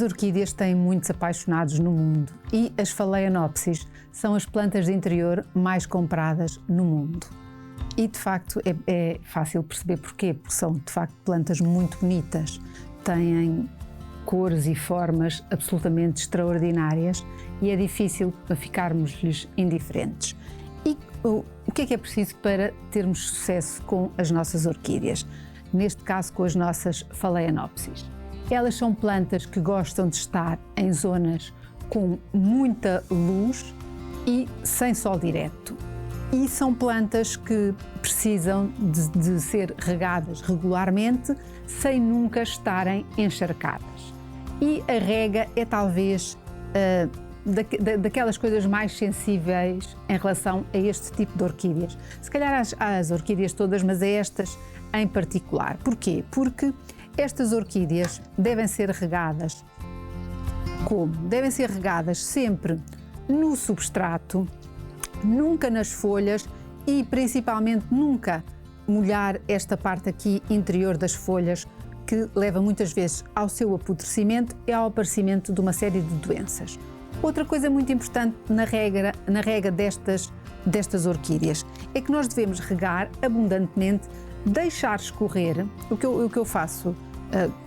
orquídeas têm muitos apaixonados no mundo e as Phalaenopsis são as plantas de interior mais compradas no mundo. E de facto é fácil perceber porquê, porque são de facto plantas muito bonitas, têm cores e formas absolutamente extraordinárias e é difícil ficarmos-lhes indiferentes. E o que é preciso para termos sucesso com as nossas orquídeas? Neste caso com as nossas Phalaenopsis. Elas são plantas que gostam de estar em zonas com muita luz e sem sol direto. E são plantas que precisam de ser regadas regularmente, sem nunca estarem encharcadas. E a rega é talvez daquelas coisas mais sensíveis em relação a este tipo de orquídeas. Se calhar as orquídeas todas, mas a estas em particular. Porquê? Porque estas orquídeas devem ser regadas como? Devem ser regadas sempre no substrato, nunca nas folhas e principalmente nunca molhar esta parte aqui interior das folhas, que leva muitas vezes ao seu apodrecimento e ao aparecimento de uma série de doenças. Outra coisa muito importante na rega destas orquídeas é que nós devemos regar abundantemente, deixar escorrer. O que eu faço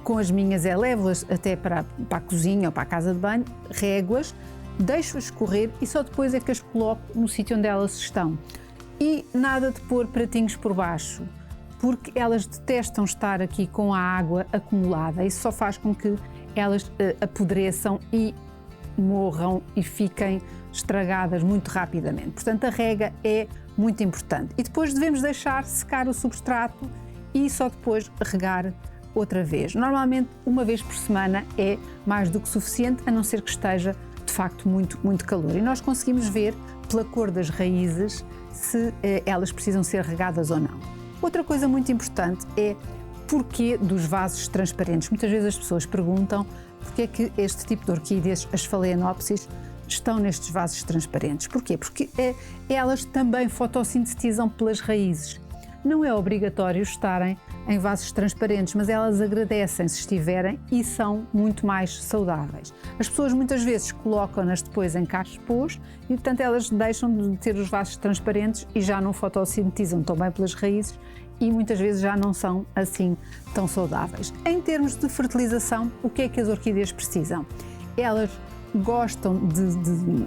com as minhas é levo-as até para a cozinha ou para a casa de banho, rego-as, deixo-as escorrer e só depois é que as coloco no sítio onde elas estão. E nada de pôr pratinhos por baixo, porque elas detestam estar aqui com a água acumulada. Isso só faz com que elas apodreçam e morram e fiquem estragadas muito rapidamente. Portanto, a rega é muito importante. E depois devemos deixar secar o substrato e só depois regar outra vez. Normalmente, uma vez por semana é mais do que suficiente, a não ser que esteja, de facto, muito calor. E nós conseguimos ver, pela cor das raízes, se elas precisam ser regadas ou não. Outra coisa muito importante é porquê dos vasos transparentes. Muitas vezes as pessoas perguntam porque é que este tipo de orquídeas, as Phalaenopsis, estão nestes vasos transparentes. Porquê? Porque elas também fotossintetizam pelas raízes. Não é obrigatório estarem em vasos transparentes, mas elas agradecem se estiverem e são muito mais saudáveis. As pessoas muitas vezes colocam-nas depois em cachepôs e, portanto, elas deixam de ter os vasos transparentes e já não fotossintetizam tão bem pelas raízes e muitas vezes já não são assim tão saudáveis. Em termos de fertilização, o que é que as orquídeas precisam? Elas gostam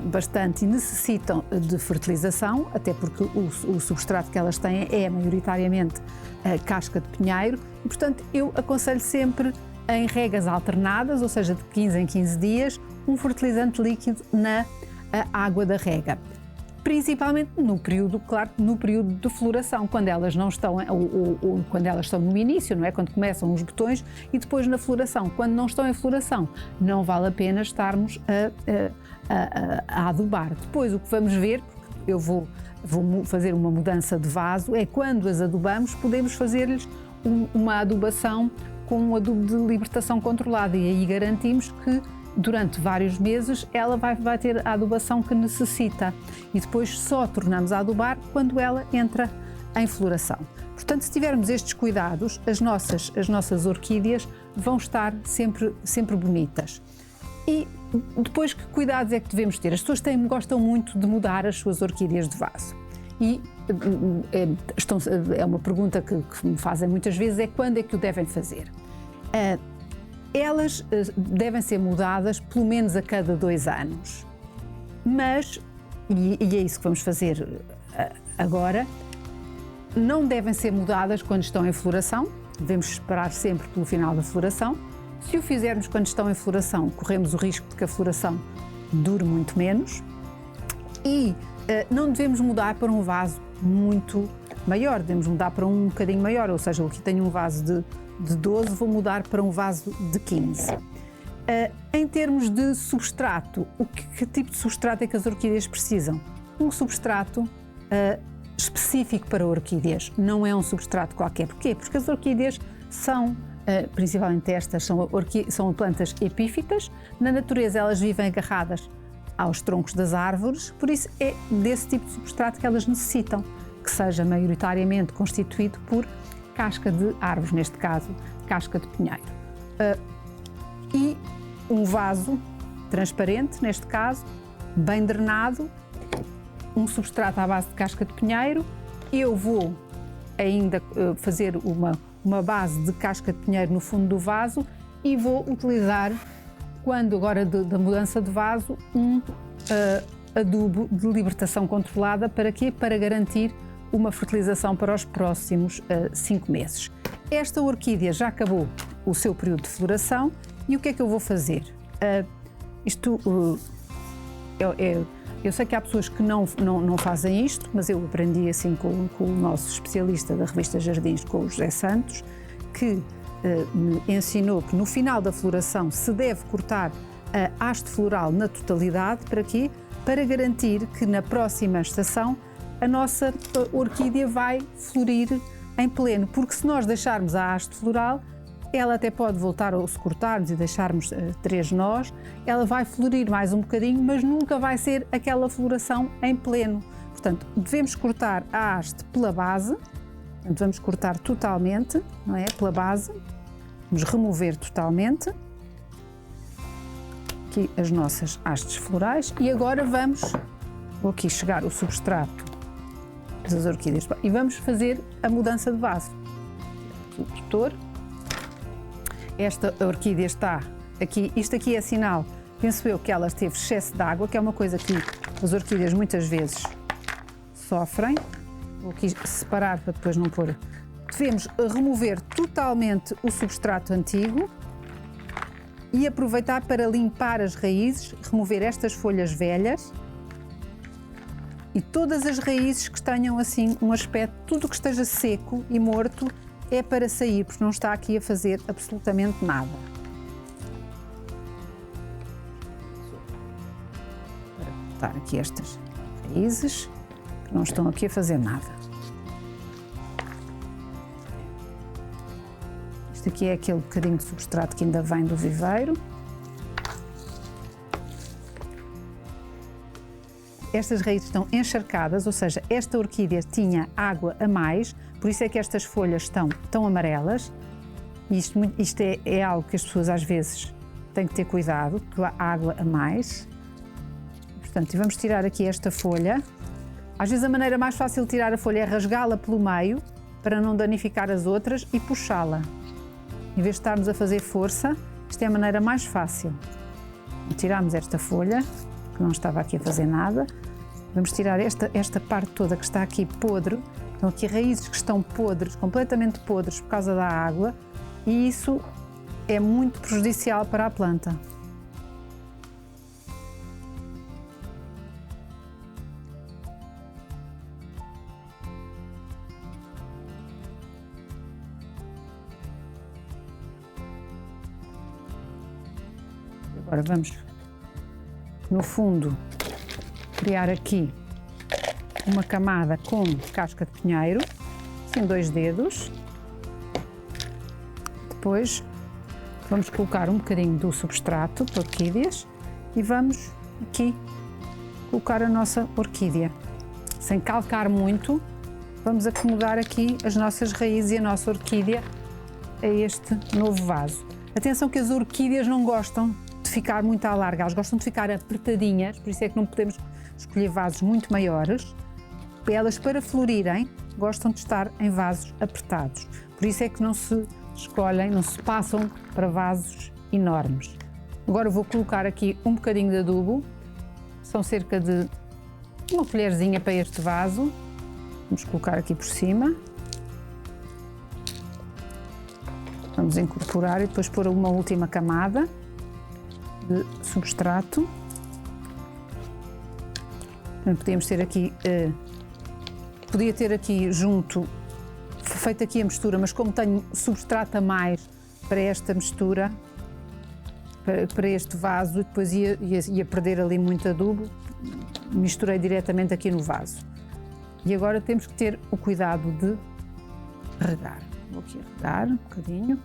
bastante e necessitam de fertilização, até porque o substrato que elas têm é maioritariamente a casca de pinheiro e, portanto, eu aconselho sempre em regas alternadas, ou seja, de 15 em 15 dias, um fertilizante líquido na água da rega. Principalmente no período de floração, quando elas não estão, ou quando elas estão no início, não é? Quando começam os botões e depois na floração. Quando não estão em floração, não vale a pena estarmos a adubar. Depois o que vamos ver, porque eu vou fazer uma mudança de vaso, é quando as adubamos, podemos fazer-lhes uma adubação com um adubo de libertação controlada e aí garantimos que durante vários meses ela vai ter a adubação que necessita e depois só tornamos a adubar quando ela entra em floração. Portanto, se tivermos estes cuidados, as nossas orquídeas vão estar sempre bonitas. E depois, que cuidados é que devemos ter? As pessoas gostam muito de mudar as suas orquídeas de vaso e é uma pergunta que me fazem muitas vezes, é quando é que o devem fazer? Elas devem ser mudadas pelo menos a cada 2 anos, mas, e é isso que vamos fazer agora, não devem ser mudadas quando estão em floração, devemos esperar sempre pelo final da floração. Se o fizermos quando estão em floração, corremos o risco de que a floração dure muito menos e não devemos mudar para um vaso muito maior, devemos mudar para um bocadinho maior, ou seja, aqui tenho um vaso de 12, vou mudar para um vaso de 15. Em termos de substrato, que tipo de substrato é que as orquídeas precisam? Um substrato específico para orquídeas, não é um substrato qualquer. Porquê? Porque as orquídeas são, principalmente estas, são plantas epífitas. Na natureza elas vivem agarradas aos troncos das árvores, por isso é desse tipo de substrato que elas necessitam, que seja maioritariamente constituído por casca de árvores, neste caso, casca de pinheiro. E um vaso transparente, neste caso, bem drenado, um substrato à base de casca de pinheiro. Eu vou ainda fazer uma base de casca de pinheiro no fundo do vaso e vou utilizar, quando agora da mudança de vaso, um adubo de libertação controlada. Para quê? Para garantir uma fertilização para os próximos 5 meses. Esta orquídea já acabou o seu período de floração e o que é que eu vou fazer? Eu sei que há pessoas que não fazem isto, mas eu aprendi assim com o nosso especialista da revista Jardins, com o José Santos, que me ensinou que no final da floração se deve cortar a haste floral na totalidade. Para quê? Para garantir que na próxima estação a nossa orquídea vai florir em pleno, porque se nós deixarmos a haste floral, ela até pode voltar, ou se cortarmos e deixarmos 3 nós, ela vai florir mais um bocadinho, mas nunca vai ser aquela floração em pleno. Portanto, devemos cortar a haste pela base, portanto, vamos cortar totalmente, não é? Pela base, vamos remover totalmente aqui as nossas hastes florais e agora vou aqui chegar o substrato das orquídeas e vamos fazer a mudança de vaso. Aqui o tutor. Esta orquídea está aqui, isto aqui é sinal, penso eu, que ela teve excesso de água, que é uma coisa que as orquídeas muitas vezes sofrem. Vou aqui separar para depois não pôr. Devemos remover totalmente o substrato antigo e aproveitar para limpar as raízes, remover estas folhas velhas e todas as raízes que tenham assim um aspecto, tudo que esteja seco e morto é para sair, porque não está aqui a fazer absolutamente nada. Para cortar aqui estas raízes que não estão aqui a fazer nada. Isto aqui é aquele bocadinho de substrato que ainda vem do viveiro. Estas raízes estão encharcadas, ou seja, esta orquídea tinha água a mais, por isso é que estas folhas estão tão amarelas. Isto é algo que as pessoas às vezes têm que ter cuidado, que há água a mais. Portanto, vamos tirar aqui esta folha. Às vezes a maneira mais fácil de tirar a folha é rasgá-la pelo meio, para não danificar as outras, e puxá-la. Em vez de estarmos a fazer força, isto é a maneira mais fácil. Tiramos esta folha, que não estava aqui a fazer nada. Vamos tirar esta parte toda que está aqui podre. Estão aqui raízes que estão podres, completamente podres por causa da água, e isso é muito prejudicial para a planta. Agora vamos, no fundo, criar aqui uma camada com casca de pinheiro, assim 2 dedos. Depois vamos colocar um bocadinho do substrato de orquídeas e vamos aqui colocar a nossa orquídea. Sem calcar muito, vamos acomodar aqui as nossas raízes e a nossa orquídea a este novo vaso. Atenção que as orquídeas não gostam de ficar muito à larga, elas gostam de ficar apertadinhas, por isso é que não podemos escolher vasos muito maiores. Elas, para florirem, gostam de estar em vasos apertados, por isso é que não se escolhem, não se passam para vasos enormes. Agora vou colocar aqui um bocadinho de adubo, são cerca de uma colherzinha para este vaso, vamos colocar aqui por cima. Vamos incorporar e depois pôr uma última camada de substrato. Podíamos ter aqui, podia ter aqui junto, feito aqui a mistura, mas como tenho substrato a mais para esta mistura, para este vaso, depois ia perder ali muito adubo, misturei diretamente aqui no vaso. E agora temos que ter o cuidado de regar. Vou aqui regar um bocadinho.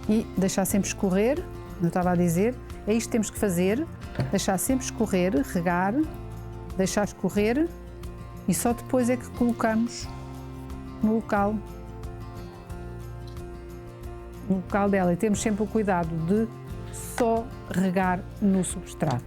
E deixar sempre escorrer, como eu estava a dizer, é isto que temos que fazer, deixar sempre escorrer, regar, deixar escorrer e só depois é que colocamos no local dela, e temos sempre o cuidado de só regar no substrato.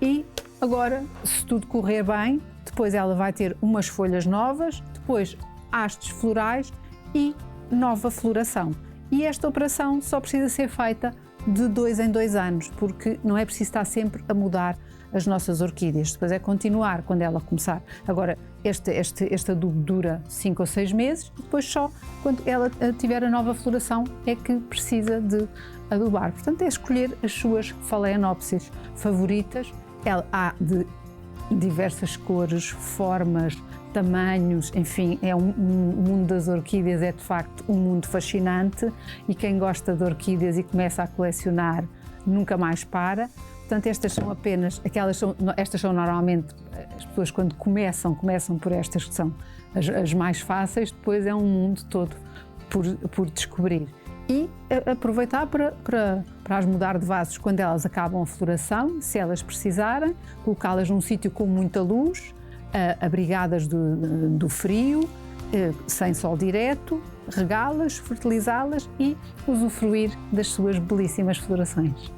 E agora, se tudo correr bem, depois ela vai ter umas folhas novas, depois hastes florais e nova floração. E esta operação só precisa ser feita de 2 em 2 anos, porque não é preciso estar sempre a mudar as nossas orquídeas. Depois é continuar quando ela começar. Agora, este adubo dura 5 ou 6 meses, e depois só quando ela tiver a nova floração é que precisa de adubar. Portanto, é escolher as suas Phalaenopsis favoritas. Há de diversas cores, formas, tamanhos, enfim, o mundo das orquídeas é de facto um mundo fascinante, e quem gosta de orquídeas e começa a colecionar nunca mais para. Portanto, estas são normalmente, as pessoas quando começam por estas que são as mais fáceis, depois é um mundo todo por descobrir. E aproveitar para as mudar de vasos quando elas acabam a floração, se elas precisarem, colocá-las num sítio com muita luz, abrigadas do frio, sem sol direto, regá-las, fertilizá-las e usufruir das suas belíssimas florações.